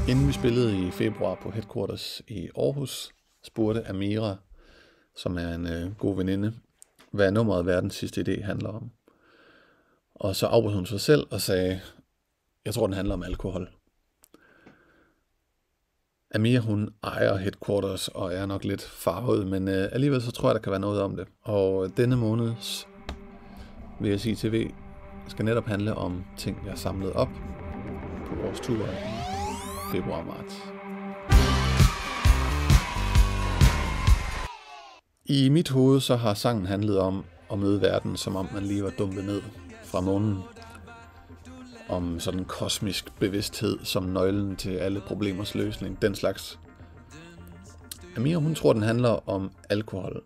Inden vi spillede i februar på Headquarters i Aarhus, spurgte Amira, som er en god veninde, hvad nummeret Verdens Sidste Idé handler om. Og så afbrød hun sig selv og sagde, jeg tror den handler om alkohol. Amira, hun ejer Headquarters og er nok lidt farvet, men alligevel så tror jeg, der kan være noget om det. Og denne måneds VSI TV skal netop handle om ting, jeg har samlet op på vores tur i februar-marts. I mit hoved så har sangen handlet om at møde verden, som om man lige var dumpet ned fra månen. Om sådan en kosmisk bevidsthed som nøglen til alle problemers løsning, den slags. Amira, hun tror, den handler om alkohol.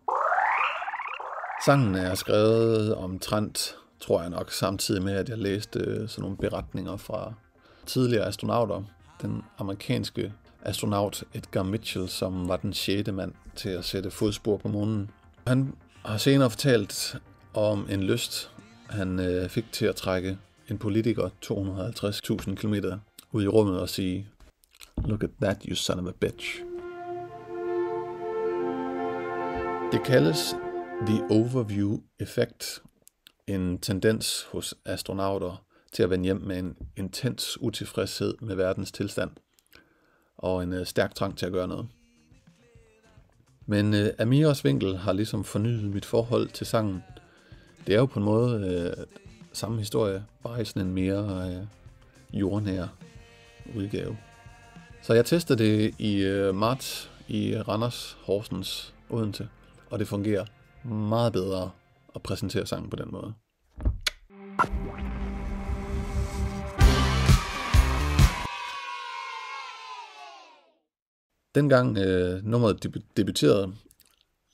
Sangen er skrevet omtrent, tror jeg nok, samtidig med, at jeg læste sådan nogle beretninger fra tidligere astronauter. Den amerikanske astronaut Edgar Mitchell, som var den 6. mand til at sætte fodspor på månen. Han har senere fortalt om en lyst, han fik til at trække en politiker 250.000 km ud i rummet og sige, "Look at that, you son of a bitch." Det kaldes the overview effect, en tendens hos astronauter til at vende hjem med en intens utilfredshed med verdens tilstand og en stærk trang til at gøre noget. Men Amiras vinkel har ligesom fornyet mit forhold til sangen. Det er jo på en måde samme historie, bare i sådan en mere jordnær udgave. Så jeg testede det i marts i Randers, Horsens, Odense, og det fungerer meget bedre at præsentere sangen på den måde. Dengang nummeret debuterede,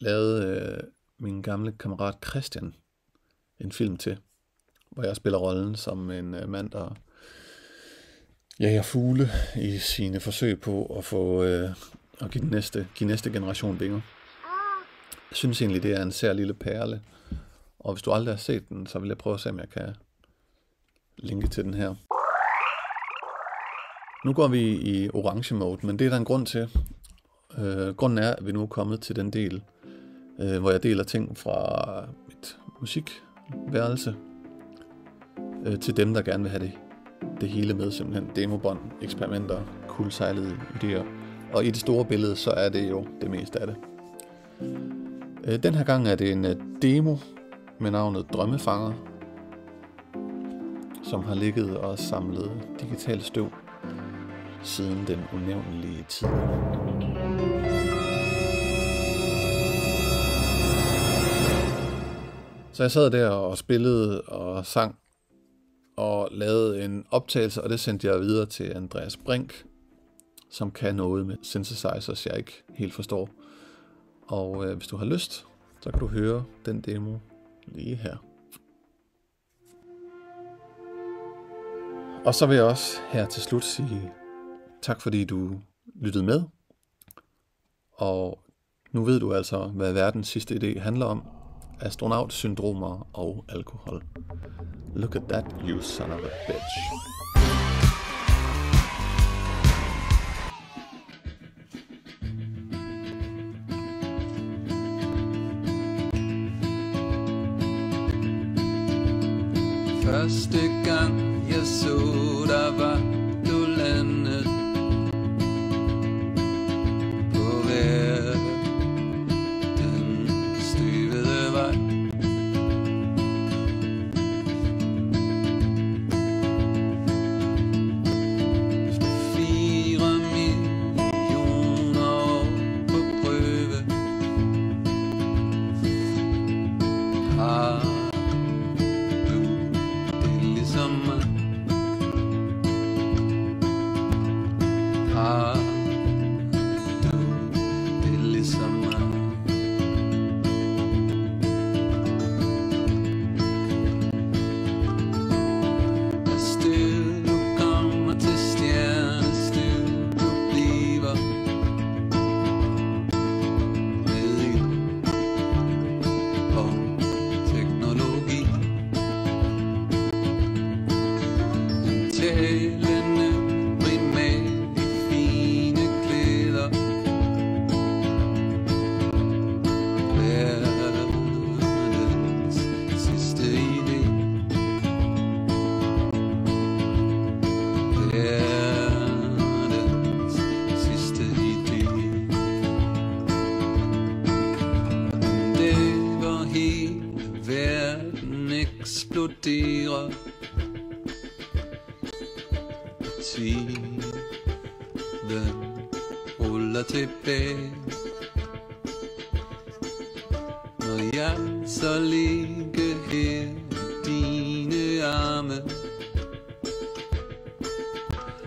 lavede min gamle kammerat Christian en film til, hvor jeg spiller rollen som en mand, der jager fugle i sine forsøg på at få at give næste generation vinger. Jeg synes egentlig, det er en sær lille perle, og hvis du aldrig har set den, så vil jeg prøve at se, om jeg kan linke til den her. Nu går vi i orange mode, men det er der en grund til. Grunden er, at vi nu er kommet til den del, hvor jeg deler ting fra mit musikværelse til dem, der gerne vil have det hele med, simpelthen demobånd, eksperimenter, kuldsejlede idéer. Og i det store billede, så er det jo det meste af det. Den her gang er det en demo med navnet Drømmefanger, som har ligget og samlet digitalt støv siden den unævnelige tid. Så jeg sad der og spillede og sang og lavede en optagelse, og det sendte jeg videre til Andreas Brink, som kan noget med synthesizers, jeg ikke helt forstår. Og hvis du har lyst, så kan du høre den demo lige her. Og så vil jeg også her til slut sige tak, fordi du lyttede med. Og nu ved du altså, hvad verdens sidste idé handler om. Astronautsyndromer og alkohol. Look at that, you son of a bitch. Første gang jeg så dig, var du landet på hver den støvede vej. Efter 4 millioner år på prøve har som mig. tiden ruller tilbage. Når jeg så ligger her i dine arme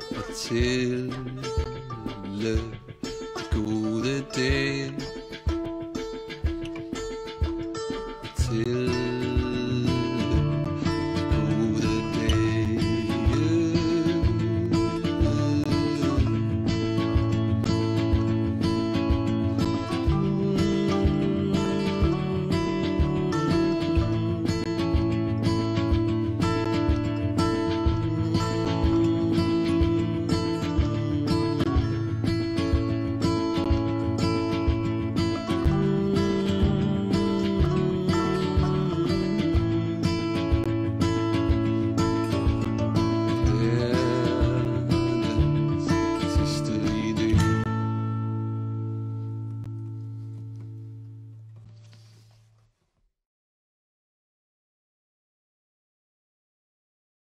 og tælle de gode dage,